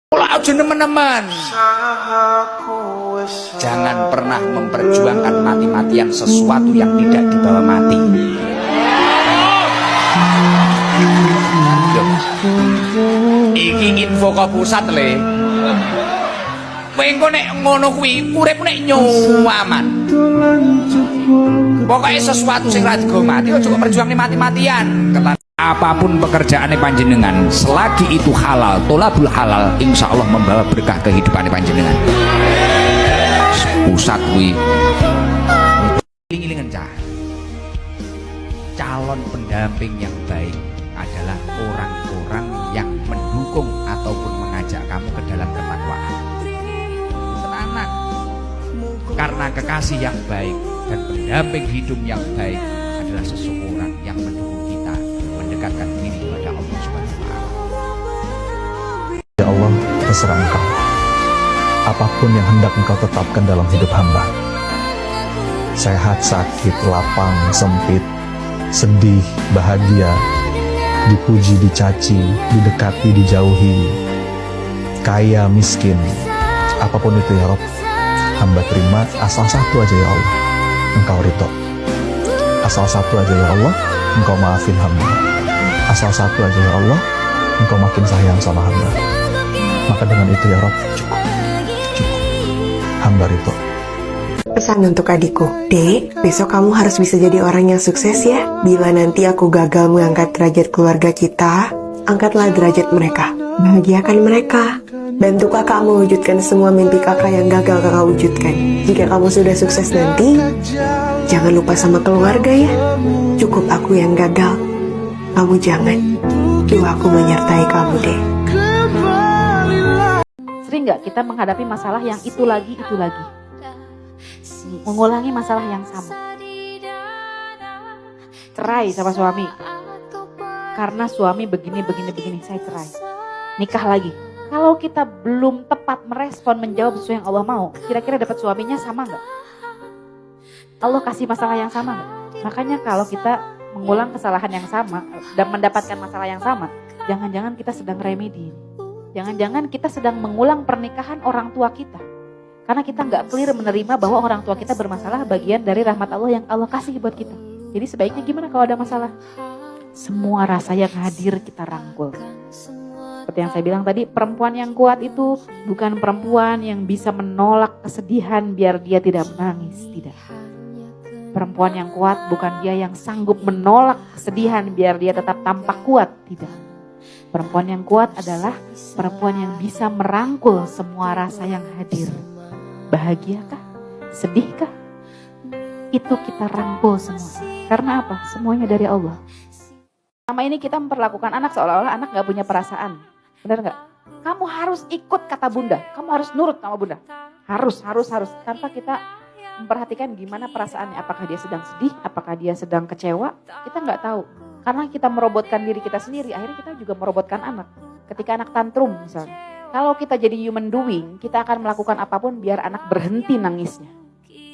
Kalau aja nemen-nemen, jangan pernah memperjuangkan mati-matian sesuatu yang tidak dibawa mati. Iki info kok pusat le. Engko nek ngono kuwi urip nek nyaman. Pokoknya sesuatu sing ra digo mati aja kok perjuangne mati-matian. Apapun pekerjaannya panjenengan, selagi itu halal, tolabul halal, insya Allah membawa berkah kehidupannya panjenengan. Pusat kuwi iling-ilingan calon pendamping yang baik adalah orang-orang yang mendukung ataupun mengajak kamu ke dalam ketakwaan. Tenanan, karena kekasih yang baik dan pendamping hidup yang baik adalah seseorang yang mendukung kita mendekatkan diri kepada Allah Subhanahu wa taala. Ya Allah, terserah Engkau. Apapun yang hendak Engkau tetapkan dalam hidup hamba. Sehat, sakit, lapang, sempit, sedih, bahagia, dipuji, dicaci, didekati, dijauhi, kaya, miskin, apapun itu ya Rob, hamba terima asal satu aja ya Allah, Engkau ridho. Asal satu aja ya Allah, Engkau maafin hamba. Asal satu aja ya Allah, Engkau makin sayang sama hamba. Maka dengan itu ya Rob, cukup, hamba ridho. Pesan untuk adikku, Dek, besok kamu harus bisa jadi orang yang sukses ya. Bila nanti aku gagal mengangkat derajat keluarga kita, angkatlah derajat mereka. Bahagiakan mereka. Bantu kakak mewujudkan semua mimpi kakak yang gagal kakak wujudkan. Jika kamu sudah sukses nanti, jangan lupa sama keluarga ya. Cukup aku yang gagal, kamu jangan. Doaku menyertai kamu, Dek. Sering nggak kita menghadapi masalah yang itu lagi, mengulangi masalah yang sama. Cerai sama suami, karena suami begini, saya cerai. Nikah lagi. Kalau kita belum tepat merespon, menjawab sesuai yang Allah mau, kira-kira dapat suaminya sama nggak? Allah kasih masalah yang sama nggak? Makanya kalau kita mengulang kesalahan yang sama dan mendapatkan masalah yang sama, jangan-jangan kita sedang remedi. Jangan-jangan kita sedang mengulang pernikahan orang tua kita. Karena kita nggak clear menerima bahwa orang tua kita bermasalah, bagian dari rahmat Allah yang Allah kasih buat kita. Jadi sebaiknya gimana kalau ada masalah? Semua rasa yang hadir kita rangkul. Seperti yang saya bilang tadi, perempuan yang kuat itu bukan perempuan yang bisa menolak kesedihan biar dia tidak menangis. Tidak. Perempuan yang kuat bukan dia yang sanggup menolak kesedihan biar dia tetap tampak kuat. Tidak. Perempuan yang kuat adalah perempuan yang bisa merangkul semua rasa yang hadir. Bahagiakah? Sedihkah? Itu kita rangkul semua. Karena apa? Semuanya dari Allah. Selama ini kita memperlakukan anak seolah-olah anak gak punya perasaan. Benar gak? Kamu harus ikut kata bunda. Kamu harus nurut sama bunda. Harus. Tanpa kita memperhatikan gimana perasaannya. Apakah dia sedang sedih? Apakah dia sedang kecewa? Kita gak tahu. Karena kita merobotkan diri kita sendiri, akhirnya kita juga merobotkan anak. Ketika anak tantrum misalnya. Kalau kita jadi human doing, kita akan melakukan apapun biar anak berhenti nangisnya.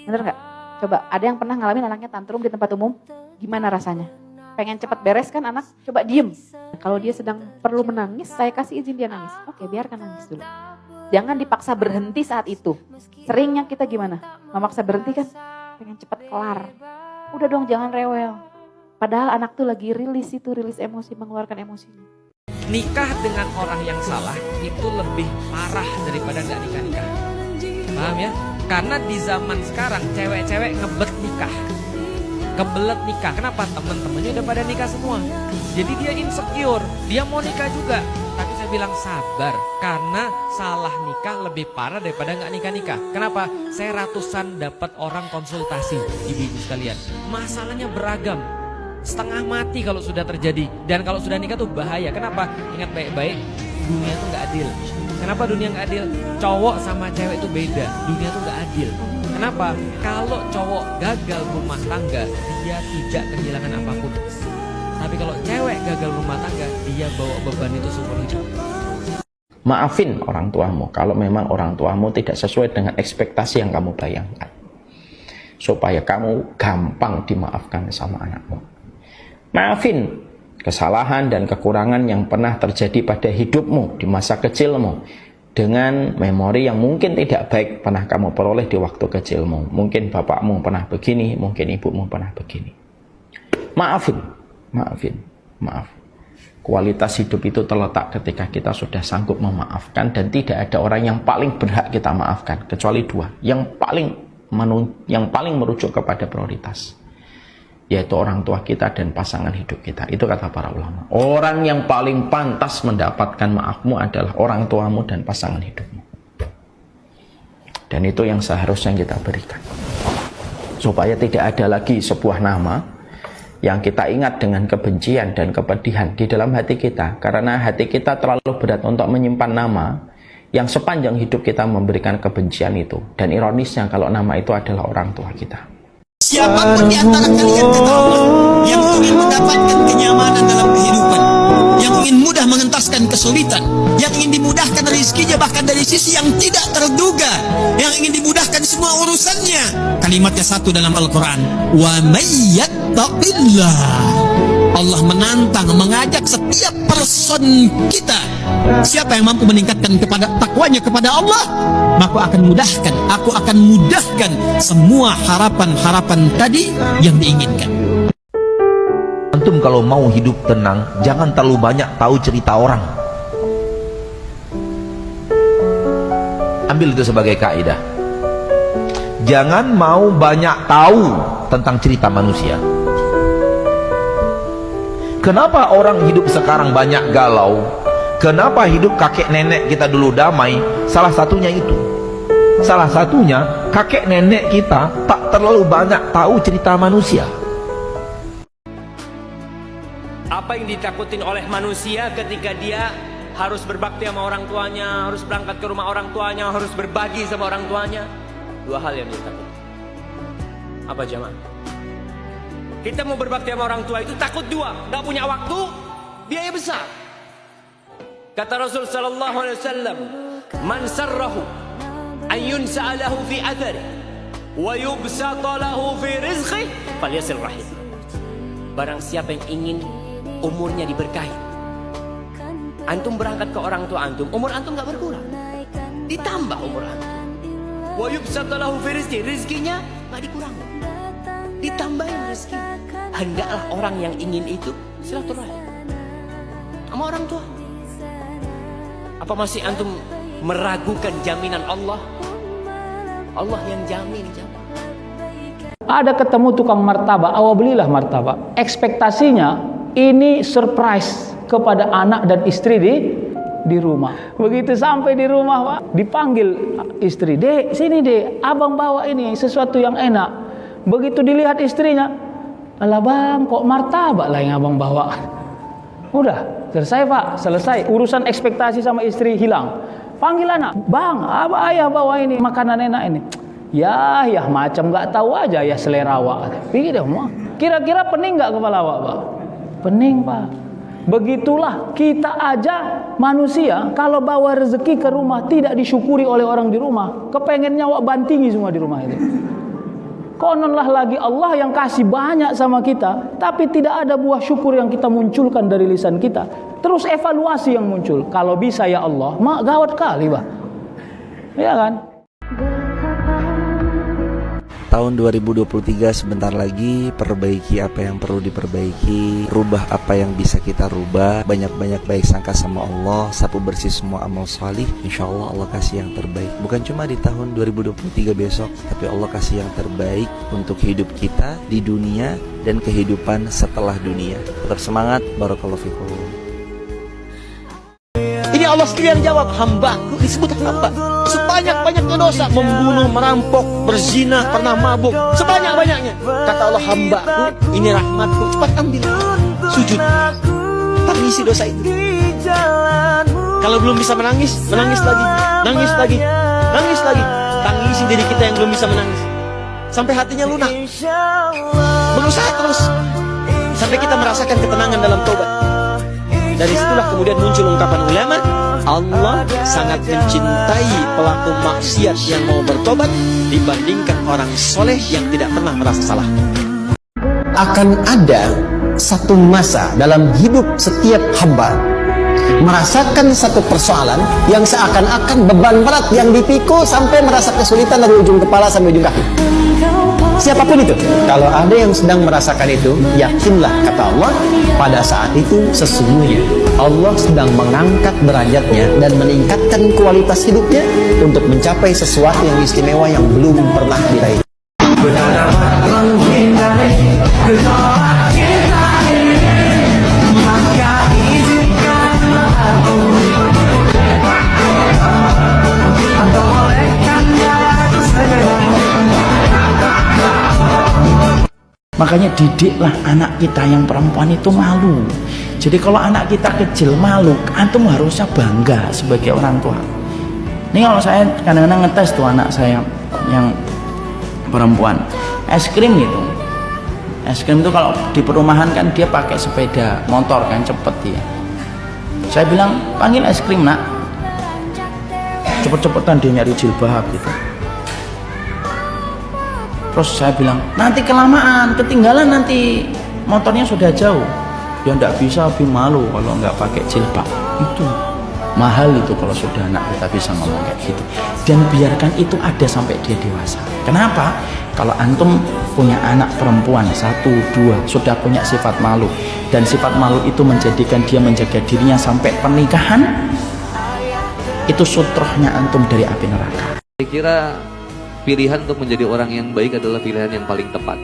Bener gak? Coba, ada yang pernah ngalamin anaknya tantrum di tempat umum? Gimana rasanya? Pengen cepat beres kan anak? Coba diem. Kalau dia sedang perlu menangis, saya kasih izin dia nangis. Oke, biarkan nangis dulu. Jangan dipaksa berhenti saat itu. Seringnya kita gimana? Memaksa berhenti kan? Pengen cepat kelar. Udah dong, jangan rewel. Padahal anak tuh lagi rilis emosi, mengeluarkan emosinya. Nikah dengan orang yang salah itu lebih parah daripada gak nikah-nikah. Paham ya? Karena di zaman sekarang cewek-cewek kebelet nikah. Kenapa? Temen-temennya udah pada nikah semua. Jadi dia insecure, dia mau nikah juga. Tapi saya bilang sabar, karena salah nikah lebih parah daripada gak nikah-nikah. Kenapa? Saya ratusan dapat orang konsultasi, ibu-ibu sekalian. Masalahnya beragam. Setengah mati kalau sudah terjadi. Dan kalau sudah nikah tuh bahaya. Kenapa? Ingat baik-baik, dunia tuh gak adil. Kenapa dunia gak adil? Cowok sama cewek itu beda. Dunia tuh gak adil. Kenapa? Kalau cowok gagal rumah tangga, dia tidak kehilangan apapun. Tapi kalau cewek gagal rumah tangga, dia bawa beban itu seumur hidup. Maafin orang tuamu kalau memang orang tuamu tidak sesuai dengan ekspektasi yang kamu bayangkan. Supaya kamu gampang dimaafkan sama anakmu. Maafin kesalahan dan kekurangan yang pernah terjadi pada hidupmu di masa kecilmu. dengan memori yang mungkin tidak baik pernah kamu peroleh di waktu kecilmu. Mungkin bapakmu pernah begini, mungkin ibumu pernah begini. Maafin. Kualitas hidup itu terletak ketika kita sudah sanggup memaafkan, dan tidak ada orang yang paling berhak kita maafkan kecuali dua, yang paling merujuk kepada prioritas, yaitu orang tua kita dan pasangan hidup kita. Itu kata para ulama. Orang yang paling pantas mendapatkan maafmu adalah orang tuamu dan pasangan hidupmu. Dan itu yang seharusnya kita berikan, supaya tidak ada lagi sebuah nama yang kita ingat dengan kebencian dan kepedihan di dalam hati kita, karena hati kita terlalu berat untuk menyimpan nama yang sepanjang hidup kita memberikan kebencian itu. Dan ironisnya kalau nama itu adalah orang tua kita. Siapapun di antara kalian kata Allah yang ingin mendapatkan kenyamanan dalam kehidupan, yang ingin mudah mengentaskan kesulitan, yang ingin dimudahkan rezekinya bahkan dari sisi yang tidak terduga, yang ingin dimudahkan semua urusannya, kalimatnya satu dalam Al-Quran, wa may yattaqillah. Allah menantang, mengajak setiap person kita, siapa yang mampu meningkatkan kepada takwanya kepada Allah, maka aku akan mudahkan semua harapan-harapan tadi yang diinginkan. Antum kalau mau hidup tenang, jangan terlalu banyak tahu cerita orang. Ambil itu sebagai kaidah. Jangan mau banyak tahu tentang cerita manusia. Kenapa orang hidup sekarang banyak galau? Kenapa hidup kakek nenek kita dulu damai? Salah satunya itu. Salah satunya kakek nenek kita tak terlalu banyak tahu cerita manusia. Apa yang ditakutin oleh manusia ketika dia harus berbakti sama orang tuanya, harus berangkat ke rumah orang tuanya, harus berbagi sama orang tuanya? Dua hal yang ditakuti. Apa jamaah? Kita mau berbakti sama orang tua itu takut dua, nggak punya waktu, biaya besar. Kata Rasul sallallahu alaihi wasallam, "Man sarrahu an yunsa'alahu fi athari wa yubsata lahu fi rizqi falyasil rahim." Barang siapa yang ingin umurnya diberkahi, antum berangkat ke orang tua antum, umur antum nggak berkurang, ditambah umur antum. Wa yubsata lahu fi rizqi, rizkinya nggak dikurangi, ditambahin rezeki. Hendaklah orang yang ingin itu silaturahim sama orang tua. Apa masih antum meragukan jaminan Allah? Allah yang jamin, jamaah. Ada ketemu tukang martabak, awal belilah martabak. Ekspektasinya ini surprise kepada anak dan istri di rumah. Begitu sampai di rumah, Pak, dipanggil istri, "Dek, sini Dek, abang bawa ini sesuatu yang enak." Begitu dilihat istrinya, "Alah bang, kok martabak lah yang abang bawa?" Udah, selesai Pak, selesai. Urusan ekspektasi sama istri hilang. Panggil anak, "Bang, apa ayah bawa ini makanan enak ini?" Ya macam nggak tahu aja ya selera awak. Pikir deh, kira-kira pening nggak kepala awak, Pak? Pening, Pak. Begitulah kita aja manusia, kalau bawa rezeki ke rumah tidak disyukuri oleh orang di rumah, kepengennya awak bantingi semua di rumah itu. Kononlah lagi Allah yang kasih banyak sama kita, tapi tidak ada buah syukur yang kita munculkan dari lisan kita. Terus evaluasi yang muncul. Kalau bisa ya Allah, mak gawat kali, Bah. Ya kan? Tahun 2023 sebentar lagi, perbaiki apa yang perlu diperbaiki, rubah apa yang bisa kita rubah, banyak-banyak baik sangka sama Allah, sapu bersih semua amal salih. Insya Allah Allah kasih yang terbaik, bukan cuma di tahun 2023 besok, tapi Allah kasih yang terbaik untuk hidup kita di dunia dan kehidupan setelah dunia. Tetap semangat, barakallahu fikum. Ini Allah sendiri yang jawab, hambaku, disebut hamba. Sebanyak-banyaknya dosa, membunuh, merampok, berzina, pernah mabuk, sebanyak-banyaknya. Kata Allah, hambaku, ini rahmatku, cepat ambil, sujud, tangisi dosa itu. Kalau belum bisa menangis, menangis lagi, nangis lagi, nangis lagi. Tangisi diri kita yang belum bisa menangis, sampai hatinya lunak. Berusaha terus, sampai kita merasakan ketenangan dalam taubat. Dari situlah kemudian muncul ungkapan ulama, Allah sangat mencintai pelaku maksiat yang mau bertobat dibandingkan orang soleh yang tidak pernah merasa salah. Akan ada satu masa dalam hidup setiap hamba merasakan satu persoalan yang seakan-akan beban berat yang dipikul sampai merasa kesulitan dari ujung kepala sampai ujung kaki. Siapapun itu, kalau ada yang sedang merasakan itu, yakinlah kata Allah, pada saat itu sesungguhnya Allah sedang mengangkat derajatnya dan meningkatkan kualitas hidupnya untuk mencapai sesuatu yang istimewa yang belum pernah diraih. Makanya didiklah anak kita yang perempuan itu malu. Jadi kalau anak kita kecil malu, antum harusnya bangga sebagai orang tua. Ini kalau saya kadang-kadang ngetes tuh anak saya yang perempuan, es krim gitu. Es krim itu kalau di perumahan kan dia pakai sepeda motor kan, cepet dia. Saya bilang, panggil es krim nak. Cepet-cepetan dia nyari jilbab gitu. Terus saya bilang, nanti kelamaan, ketinggalan nanti motornya sudah jauh. Ya enggak bisa, lebih malu kalau enggak pakai jilbab. Itu mahal itu kalau sudah anak kita bisa ngomong kayak gitu. Dan biarkan itu ada sampai dia dewasa. Kenapa? Kalau antum punya anak perempuan 1, 2 sudah punya sifat malu, dan sifat malu itu menjadikan dia menjaga dirinya sampai pernikahan, itu sutrohnya antum dari api neraka. Saya kira pilihan untuk menjadi orang yang baik adalah pilihan yang paling tepat.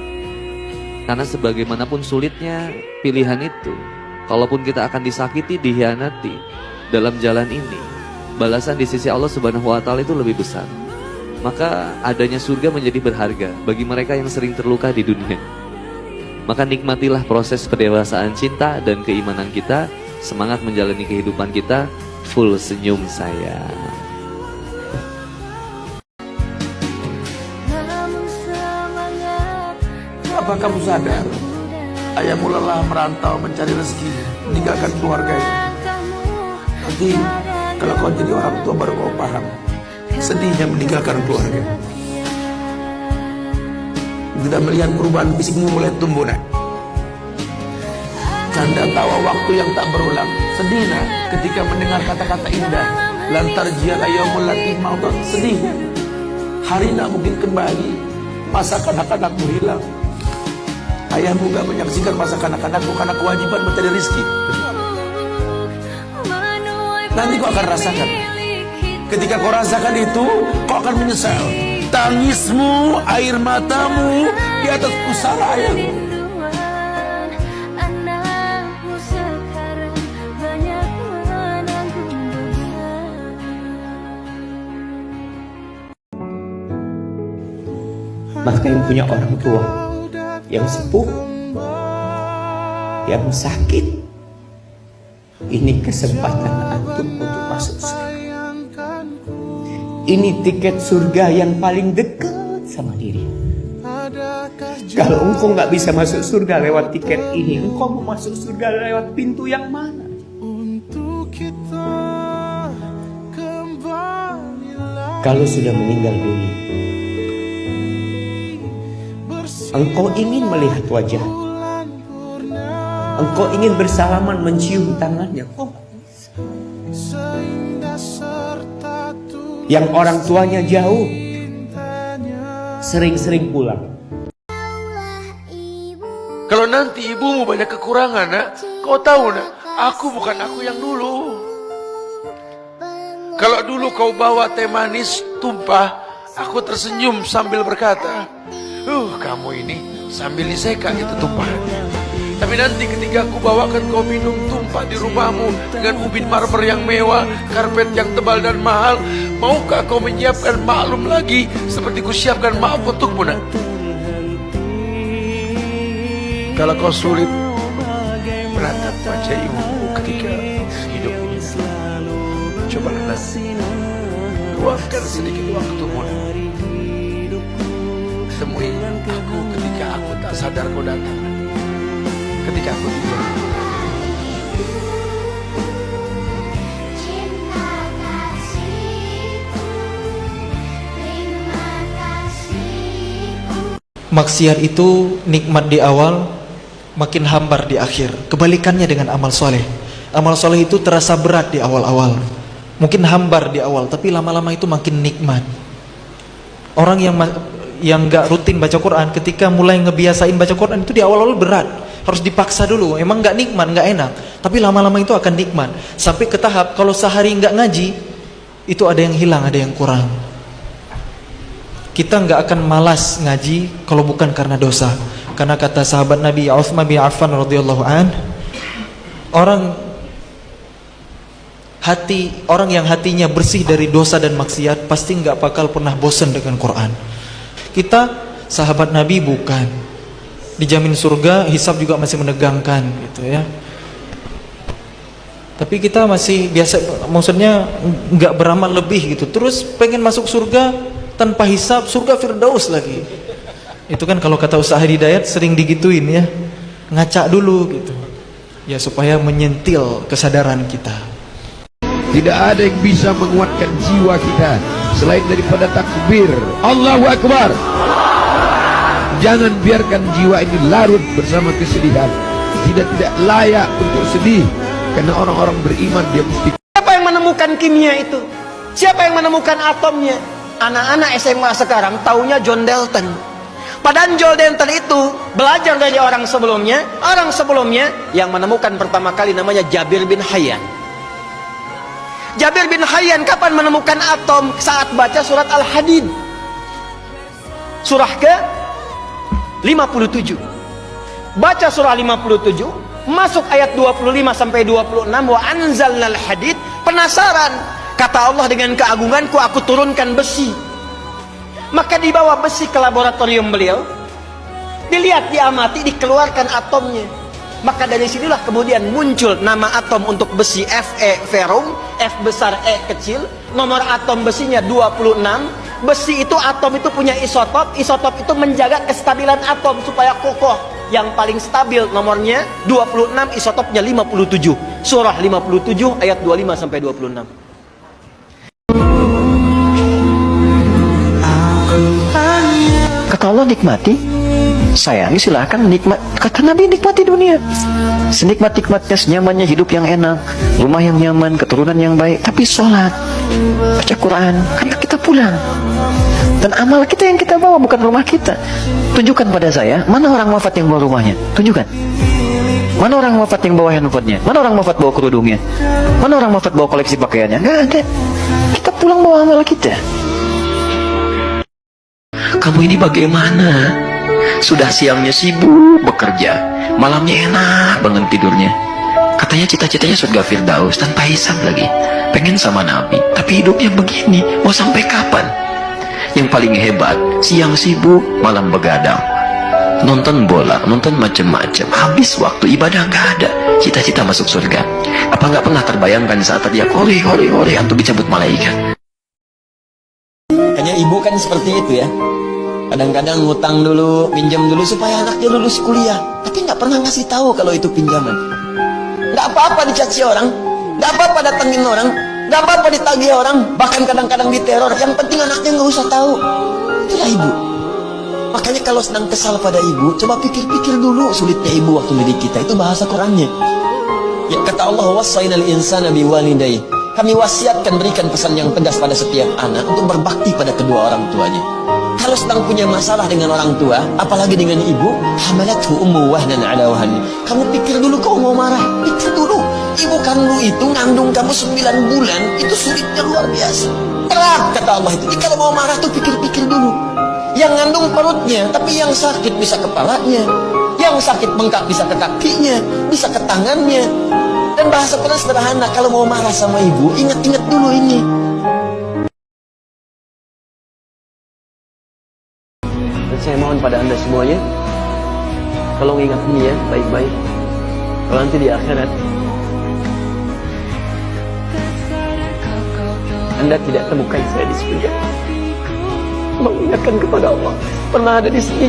Karena sebagaimanapun sulitnya pilihan itu, kalaupun kita akan disakiti, dikhianati dalam jalan ini, balasan di sisi Allah Subhanahu wa Ta'ala itu lebih besar. Maka adanya surga menjadi berharga bagi mereka yang sering terluka di dunia. Maka nikmatilah proses pendewasaan cinta dan keimanan kita. Semangat menjalani kehidupan kita full senyum sayang. Apa kamu sadar? Ayahmu lelah merantau mencari rezeki, meninggalkan keluarganya. Nanti kalau kau jadi orang tua baru kau paham sedihnya meninggalkan keluarga. Tidak melihat perubahan fisikmu mulai tumbuh nak. Canda tawa waktu yang tak berulang. Sedih nak ketika mendengar kata-kata indah. Lantar jial ayyamul lati mautat. Sedihnya hari nak mungkin kembali, masa kanak-kanakmu hilang. Ayahmu gak menyaksikan masa kanak-kanakmu karena kewajiban mencari rezeki. Nanti kau akan rasakan. Ketika kau rasakan itu, kau akan menyesal. Tangismu, air matamu di atas pusara ayahmu. Maka yang punya orang tua yang sepuh, yang sakit, ini kesempatan antum untuk masuk surga. Ini tiket surga yang paling dekat sama diri. Kalau engkau nggak bisa masuk surga lewat tiket ini, engkau mau masuk surga lewat pintu yang mana? Kalau sudah meninggal dunia, engkau ingin melihat wajah, engkau ingin bersalaman mencium tangannya, kok nggak bisa. Yang orang tuanya jauh, sering-sering pulang. Kalau nanti ibumu banyak kekurangan nak, kau tahu nak, aku bukan aku yang dulu. Kalau dulu kau bawa teh manis tumpah, aku tersenyum sambil berkata, kamu ini sambil diseka itu tumpahannya. Tapi nanti ketika aku bawakan kau minum tumpah di rumahmu dengan ubin marmer yang mewah, karpet yang tebal dan mahal, maukah kau menyiapkan maklum lagi seperti ku siapkan maaf untukmu nak? Kalau kau sulit menatap wajah ibumu ketika hidup ini, cobalah nanti luangkan sedikit waktumu. Temui aku ketika aku tak sadar kau datang. Ketika aku tidur. Maksiat itu nikmat di awal, makin hambar di akhir. Kebalikannya dengan amal soleh. Amal soleh itu terasa berat di awal-awal, mungkin hambar di awal, tapi lama-lama itu makin nikmat. Orang yang nggak rutin baca Quran, ketika mulai ngebiasain baca Quran itu di awal-awal berat, harus dipaksa dulu, emang nggak nikmat, nggak enak, tapi lama-lama itu akan nikmat, sampai ke tahap kalau sehari nggak ngaji, itu ada yang hilang, ada yang kurang. Kita nggak akan malas ngaji kalau bukan karena dosa, karena kata sahabat Nabi Utsman bin Affan radhiyallahu an, orang yang hatinya bersih dari dosa dan maksiat pasti nggak bakal pernah bosan dengan Quran. Kita sahabat Nabi bukan, dijamin surga, hisab juga masih menegangkan gitu ya. Tapi kita masih biasa, maksudnya nggak beramal lebih gitu. Terus pengen masuk surga tanpa hisab, surga Firdaus lagi. Itu kan kalau kata Ustaz Hidayat sering digituin ya, ngaca dulu gitu. Ya supaya menyentil kesadaran kita. Tidak ada yang bisa menguatkan jiwa kita selain daripada takbir Allahu Akbar. Jangan biarkan jiwa ini larut bersama kesedihan. Tidak layak untuk sedih, karena orang-orang beriman dia mesti. Siapa yang menemukan kimia itu? Siapa yang menemukan atomnya? Anak-anak SMA sekarang taunya John Dalton. Padahal John Dalton itu belajar dari orang sebelumnya. Orang sebelumnya yang menemukan pertama kali namanya Jabir bin Hayyan. Jabir bin Hayyan kapan menemukan atom? Saat baca surat Al-Hadid, surah ke 57. Baca surah 57, masuk ayat 25 sampai 26, wa anzalnal hadid. Penasaran, kata Allah, dengan keagunganku aku turunkan besi. Maka dibawa besi ke laboratorium beliau, dilihat, diamati, dikeluarkan atomnya. Maka dari sinilah kemudian muncul nama atom untuk besi, Fe ferum, F besar, E kecil. Nomor atom besinya 26. Besi itu, atom itu punya isotop. Isotop itu menjaga kestabilan atom supaya kokoh. Yang paling stabil nomornya 26, isotopnya 57. Surah 57 ayat 25 sampai 26. Kata Allah, nikmati, sayangi, silahkan nikmat. Kata Nabi, nikmati dunia senikmat-nikmatnya, senyamannya, hidup yang enak, rumah yang nyaman, keturunan yang baik. Tapi sholat, baca Quran, karena kita pulang. Dan amal kita yang kita bawa, bukan rumah kita. Tunjukkan pada saya, mana orang wafat yang bawa rumahnya? Tunjukkan. Mana orang wafat yang bawa handphonenya? Mana orang wafat bawa kerudungnya? Mana orang wafat bawa koleksi pakaiannya? Nggak ada. Kita pulang bawa amal kita. Kamu ini bagaimana? Sudah siangnya sibuk bekerja, malamnya enak banget tidurnya. Katanya cita-citanya surga Firdaus tanpa hisab lagi. Pengen sama Nabi, tapi hidupnya begini. Mau sampai kapan? Yang paling hebat, siang sibuk, malam begadang. Nonton bola, nonton macam-macam. Habis waktu, ibadah nggak ada. Cita-cita masuk surga. Apa nggak pernah terbayangkan saat dia hore antum dicabut malaikat? Hanya ibu kan seperti itu ya. Kadang-kadang ngutang dulu, pinjam dulu supaya anaknya lulus kuliah. Tapi nggak pernah ngasih tahu kalau itu pinjaman. Nggak apa-apa dicaci orang, nggak apa-apa datangin orang, nggak apa-apa ditagih orang, bahkan kadang-kadang diteror. Yang penting anaknya nggak usah tahu. Itulah ibu. Makanya kalau sedang kesal pada ibu, coba pikir-pikir dulu sulitnya ibu waktu didik kita. Itu bahasa Qurannya. Ya, kata Allah, wassaynal insana biwalidayhi. Kami wasiatkan, berikan pesan yang tegas pada setiap anak untuk berbakti pada kedua orang tuanya. Kalau sedang punya masalah dengan orang tua, apalagi dengan ibu, hamalathu ummu wahnan ala wahni. Kamu pikir dulu kau mau marah, pikir dulu. Ibu kandung itu ngandung kamu 9 bulan, itu sulitnya luar biasa. Berat kata Allah itu. Jadi kalau mau marah tuh pikir-pikir dulu. Yang ngandung perutnya, tapi yang sakit bisa kepalanya, yang sakit bengkak bisa ke kakinya, bisa ke tangannya. Dan bahasa Quran sederhana, kalau mau marah sama ibu, ingat-ingat dulu ini. Dan saya mohon pada anda semuanya, tolong ingat ini ya, baik-baik. Kalau nanti di akhirat anda tidak temukan saya di surga, tolong ingatkan kepada Allah, pernah ada di sini,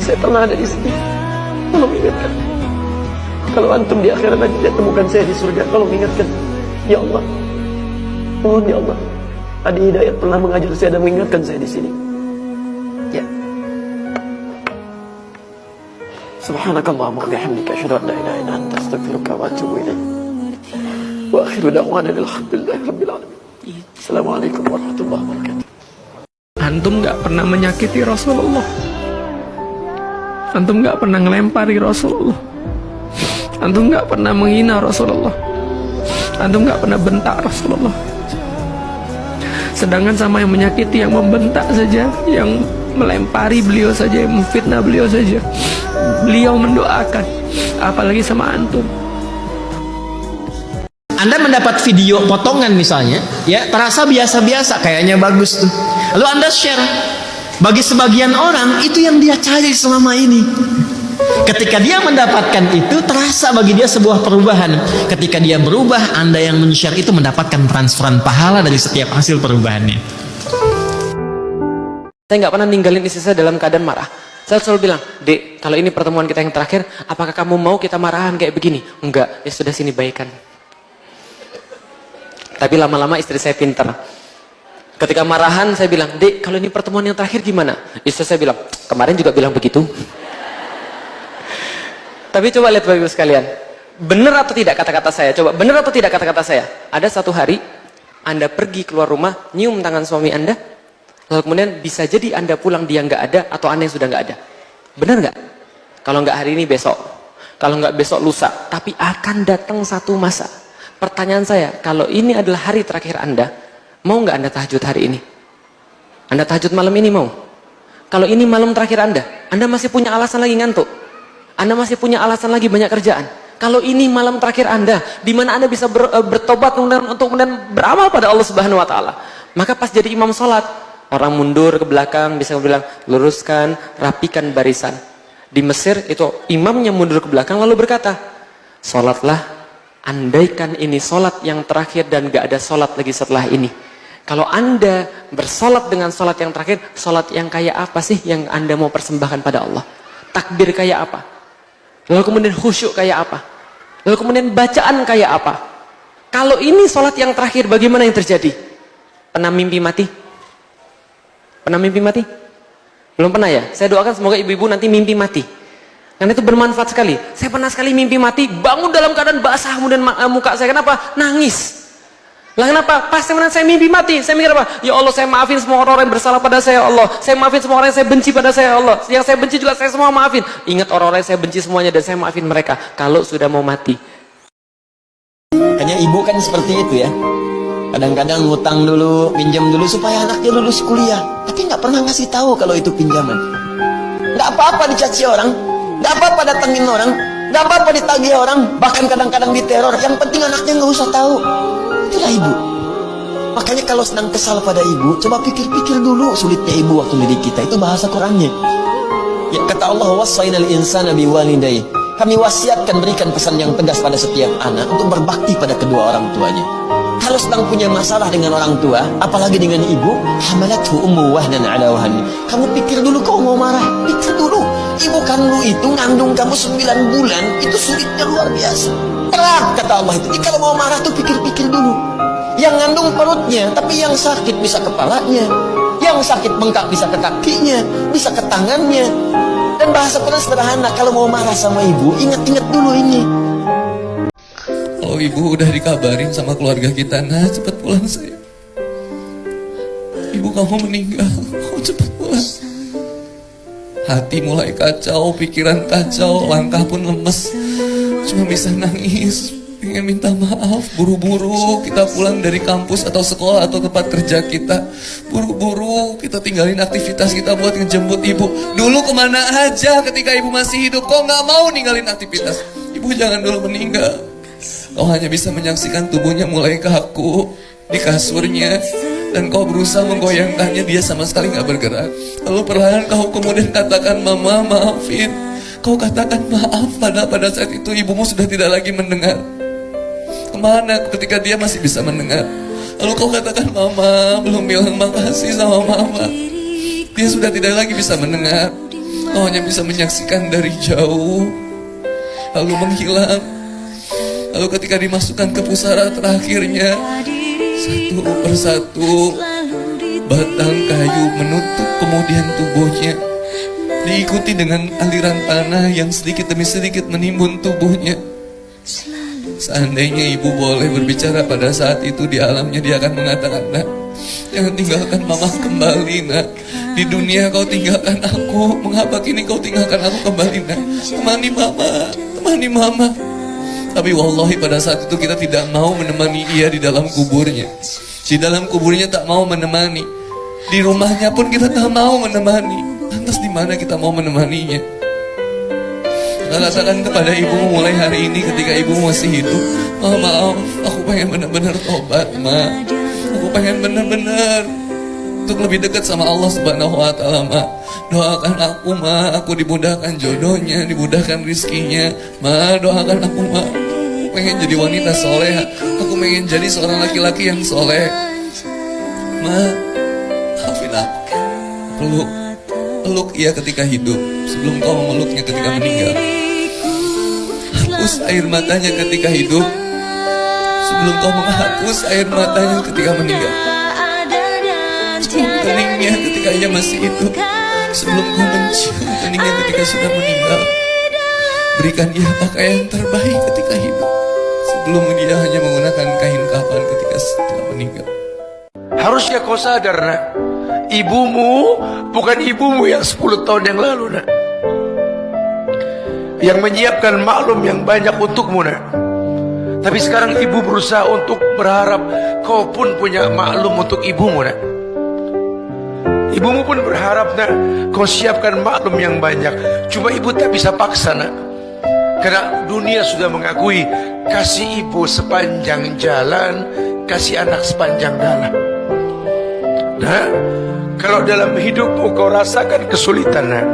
saya pernah ada di sini, tolong ingatkan. Kalau antum di akhirat nanti tidak temukan saya di surga, tolong ingatkan. Ya Allah, mohon ya Allah, Adi Hidayat pernah mengajar saya dan mengingatkan saya di sini. Ya. Subhanakallahumma wa bihamdika asyhadu an la ilaha illa anta astaghfiruka wa atubu ilaik. Wa akhiru da'wana alhamdulillahi rabbil alamin. Assalamualaikum warahmatullahi wabarakatuh. Antum nggak pernah menyakiti Rasulullah. Antum nggak pernah ngelempari Rasulullah. Antum nggak pernah menghina Rasulullah. Antum nggak pernah bentak Rasulullah. Sedangkan sama yang menyakiti, yang membentak saja, yang melempari beliau saja, yang memfitnah beliau saja, beliau mendoakan, apalagi sama antum. Anda mendapat video potongan misalnya, ya terasa biasa-biasa, kayaknya bagus tuh. Lalu Anda share, bagi sebagian orang itu yang dia cari selama ini. Ketika dia mendapatkan itu, terasa bagi dia sebuah perubahan. Ketika dia berubah, Anda yang men-share itu mendapatkan transferan pahala dari setiap hasil perubahannya. Saya nggak pernah ninggalin istri saya dalam keadaan marah. Saya selalu bilang, Dek, kalau ini pertemuan kita yang terakhir, apakah kamu mau kita marahan kayak begini? Enggak, ya sudah, sini baikan. Tapi lama-lama istri saya pintar. Ketika marahan saya bilang, Dek, kalau ini pertemuan yang terakhir gimana? Istri saya bilang, kemarin juga bilang begitu. Tapi coba lihat Bapak Ibu sekalian, benar atau tidak kata-kata saya? Coba benar atau tidak kata-kata saya? Ada satu hari Anda pergi keluar rumah, nyium tangan suami Anda, lalu kemudian bisa jadi Anda pulang dia nggak ada, atau Anda yang sudah nggak ada. Benar nggak? Kalau nggak hari ini besok, kalau nggak besok lusa, tapi akan datang satu masa. Pertanyaan saya, kalau ini adalah hari terakhir Anda, mau nggak Anda tahajud hari ini? Anda tahajud malam ini mau? Kalau ini malam terakhir Anda masih punya alasan lagi ngantuk. Anda masih punya alasan lagi banyak kerjaan. Kalau ini malam terakhir Anda, di mana Anda bisa bertobat untuk kemudian beramal pada Allah Subhanahu Wa Taala, maka pas jadi imam sholat, orang mundur ke belakang, bisa bilang, luruskan, rapikan barisan. Di Mesir itu imamnya mundur ke belakang lalu berkata, sholatlah. Andaikan ini solat yang terakhir dan gak ada solat lagi setelah ini. Kalau Anda bersolat dengan solat yang terakhir, solat yang kayak apa sih yang Anda mau persembahkan pada Allah? Takbir kayak apa? Lalu kemudian khusyuk kayak apa? Lalu kemudian bacaan kayak apa? Kalau ini solat yang terakhir, bagaimana yang terjadi? Pernah mimpi mati? Pernah mimpi mati? Belum pernah ya? Saya doakan semoga ibu-ibu nanti mimpi mati. Karena itu bermanfaat sekali. Saya pernah sekali mimpi mati, bangun dalam keadaan basah kemudian muka saya. Kenapa? Nangis. Lah kenapa? Pas saya mimpi mati, saya mikir apa? Ya Allah, saya maafin semua orang-orang yang bersalah pada saya, Allah. Saya maafin semua orang yang saya benci pada saya, Allah. Yang saya benci juga saya semua maafin. Ingat orang-orang yang saya benci semuanya dan saya maafin mereka. Kalau sudah mau mati. Makanya ibu kan seperti itu ya. Kadang-kadang ngutang dulu, pinjam dulu supaya anaknya lulus kuliah. Tapi nggak pernah ngasih tahu kalau itu pinjaman. Nggak apa-apa dicaci orang. Gak apa-apa datengin orang, gak apa-apa ditagih orang, bahkan kadang-kadang diteror. Yang penting anaknya gak usah tahu. Itulah ibu. Makanya kalau sedang kesal pada ibu, coba pikir-pikir dulu sulitnya ibu waktu didik kita. Itu bahasa Qurannya. Ya, kata Allah, wassainal insana biwalidayhi. Kami wasiatkan, berikan pesan yang tegas pada setiap anak untuk berbakti pada kedua orang tuanya. Kalau sedang punya masalah dengan orang tua, apalagi dengan ibu, hamalathu ummu wahnan ala wahni. Kamu pikir dulu kau mau marah, pikir dulu. Ibu kandung itu ngandung kamu 9 bulan, itu sulitnya luar biasa. Berat kata Allah itu. Jadi kalau mau marah tuh pikir-pikir dulu. Yang ngandung perutnya, tapi yang sakit bisa kepalanya, yang sakit bengkak bisa ke kakinya, bisa ke tangannya. Dan bahasa Quran sederhana, kalau mau marah sama ibu, ingat-ingat dulu ini. Oh, ibu udah dikabarin sama keluarga kita, nah cepat pulang saya. Ibu kamu meninggal, kamu cepat pulang. Hati mulai kacau, pikiran kacau, langkah pun lemes. Cuma bisa nangis, pengen minta maaf. Buru-buru kita pulang dari kampus atau sekolah atau tempat kerja kita. Buru-buru kita tinggalin aktivitas kita buat ngejemput ibu. Dulu kemana aja ketika ibu masih hidup? Kok gak mau ninggalin aktivitas? Ibu jangan dulu meninggal. Kau hanya bisa menyaksikan tubuhnya mulai kaku di kasurnya, dan kau berusaha menggoyangkannya, dia sama sekali gak bergerak. Lalu perlahan kau kemudian katakan, Mama maafin. Kau katakan maaf, pada saat itu ibumu sudah tidak lagi mendengar. Kemana ketika dia masih bisa mendengar? Lalu kau katakan, Mama belum bilang makasih sama Mama. Dia sudah tidak lagi bisa mendengar. Kau hanya bisa menyaksikan dari jauh, lalu menghilang. Lalu ketika dimasukkan ke pusara terakhirnya, satu persatu batang kayu menutup kemudian tubuhnya. diikuti dengan aliran tanah yang sedikit demi sedikit menimbun tubuhnya. Seandainya ibu boleh berbicara pada saat itu di alamnya, dia akan mengatakan, nak, jangan tinggalkan mama kembali, nak. Di dunia kau tinggalkan aku, mengapa kini kau tinggalkan aku kembali, nak? Temani mama, temani mama. Tapi wallahi pada saat itu kita tidak mau menemani dia di dalam kuburnya. Di dalam kuburnya tak mau menemani. Di rumahnya pun kita tak mau menemani. Lantas di mana kita mau menemaninya? Katakan kepada ibumu mulai hari ini ketika ibumu masih hidup, "Ma, maaf, aku pengen benar-benar tobat, Ma. Aku pengen benar-benar untuk lebih dekat sama Allah Subhanahu wa taala, Ma. Doakan aku, Ma, aku dimudahkan jodohnya, dimudahkan rizkinya. Ma, doakan aku, Ma. Aku pengen jadi wanita soleh. Aku pengen jadi seorang laki-laki yang soleh. Ma, maafin aku. Peluk ia ketika hidup sebelum kau memeluknya ketika meninggal. Hapus air matanya ketika hidup sebelum kau menghapus air matanya ketika meninggal. Cium keningnya ketika ia masih hidup sebelum kau mencium keningnya ketika sudah meninggal. Berikan ia pakaian terbaik ketika hidup sebelum dia hanya menggunakan kain kafan ketika setelah meninggal. Harusnya kau sadar, nak, ibumu bukan ibumu yang 10 tahun yang lalu, nak, yang menyiapkan maklum yang banyak untukmu, nak. Tapi sekarang ibu berusaha untuk berharap kau pun punya maklum untuk ibumu, nak. Ibumu pun berharap, nak, kau siapkan maklum yang banyak. Cuma ibu tak bisa paksa, nak, karena dunia sudah mengakui kasih ibu sepanjang jalan, kasih anak sepanjang dalam. Nah, kalau dalam hidupmu kau rasakan kesulitan, nak,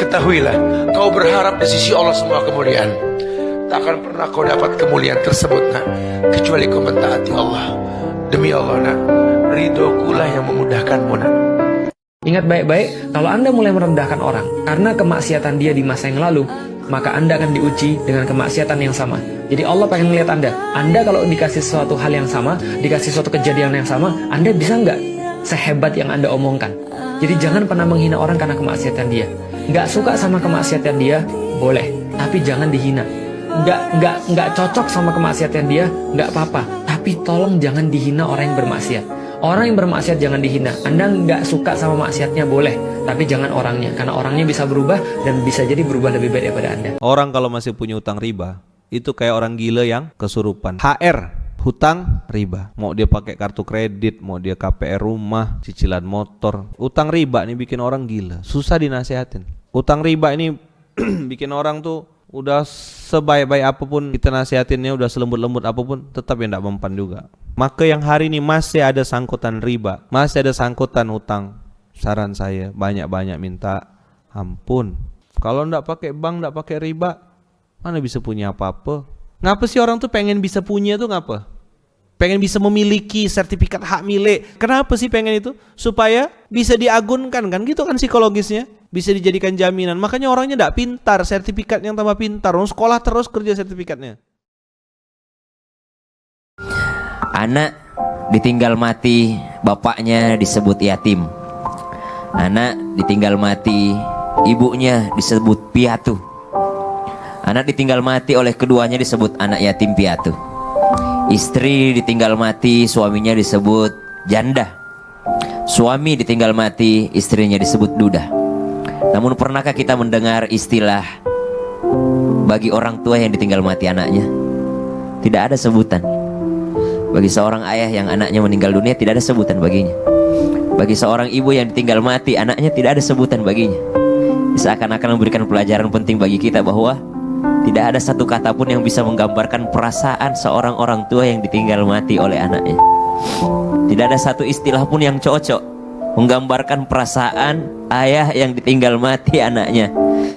ketahuilah kau berharap di sisi Allah semua kemuliaan. Tak akan pernah kau dapat kemuliaan tersebut, nak, kecuali kau mentaati Allah. Demi Allah, nak, ridhokulah yang memudahkanmu, nak. Ingat baik-baik, kalau Anda mulai merendahkan orang karena kemaksiatan dia di masa yang lalu, maka Anda akan diuji dengan kemaksiatan yang sama. Jadi Allah pengen melihat Anda kalau dikasih suatu hal yang sama, dikasih suatu kejadian yang sama, Anda bisa nggak sehebat yang Anda omongkan? Jadi jangan pernah menghina orang karena kemaksiatan dia. Nggak suka sama kemaksiatan dia, boleh, tapi jangan dihina. Nggak cocok sama kemaksiatan dia, nggak apa-apa, tapi tolong jangan dihina orang yang bermaksiat. Orang yang bermaksiat jangan dihina. Anda nggak suka sama maksiatnya boleh, tapi jangan orangnya, karena orangnya bisa berubah dan bisa jadi berubah lebih baik daripada Anda. Orang kalau masih punya utang riba, itu kayak orang gila yang kesurupan. HR, hutang riba. Mau dia pakai kartu kredit, mau dia KPR rumah, cicilan motor. Utang riba ini bikin orang gila, susah dinasehatin. Utang riba ini bikin orang tuh udah sebaik-baik apapun kita nasihatinnya, udah selembut-lembut apapun, tetap ya tidak mempan juga. Maka yang hari ini masih ada sangkutan riba, masih ada sangkutan hutang, saran saya banyak-banyak minta ampun. Kalau tidak pakai bank, tidak pakai riba, mana bisa punya apa-apa? Ngapa sih orang tuh pengen bisa punya tuh ngapa? Pengen bisa memiliki sertifikat hak milik. Kenapa sih pengen itu? Supaya bisa diagunkan, kan gitu kan psikologisnya. Bisa dijadikan jaminan. Makanya orangnya tidak pintar, sertifikat yang tambah pintar. Orang sekolah terus kerja sertifikatnya. Anak ditinggal mati, bapaknya disebut yatim. Anak ditinggal mati, ibunya disebut piatu. Anak ditinggal mati oleh keduanya disebut anak yatim piatu. Istri ditinggal mati, suaminya disebut janda. Suami ditinggal mati, istrinya disebut duda. Namun pernahkah kita mendengar istilah bagi orang tua yang ditinggal mati anaknya? Tidak ada sebutan. Bagi seorang ayah yang anaknya meninggal dunia, tidak ada sebutan baginya. Bagi seorang ibu yang ditinggal mati anaknya, tidak ada sebutan baginya. Seakan-akan memberikan pelajaran penting bagi kita bahwa tidak ada satu kata pun yang bisa menggambarkan perasaan seorang orang tua yang ditinggal mati oleh anaknya. Tidak ada satu istilah pun yang cocok menggambarkan perasaan ayah yang ditinggal mati anaknya.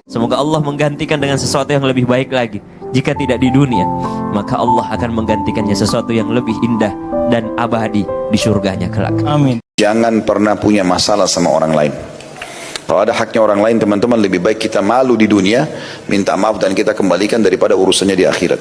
Semoga Allah menggantikan dengan sesuatu yang lebih baik lagi. Jika tidak di dunia, maka Allah akan menggantikannya sesuatu yang lebih indah dan abadi di surganya kelak. Amin. Jangan pernah punya masalah sama orang lain. Kalau ada haknya orang lain, teman-teman, lebih baik kita malu di dunia, minta maaf dan kita kembalikan daripada urusannya di akhirat.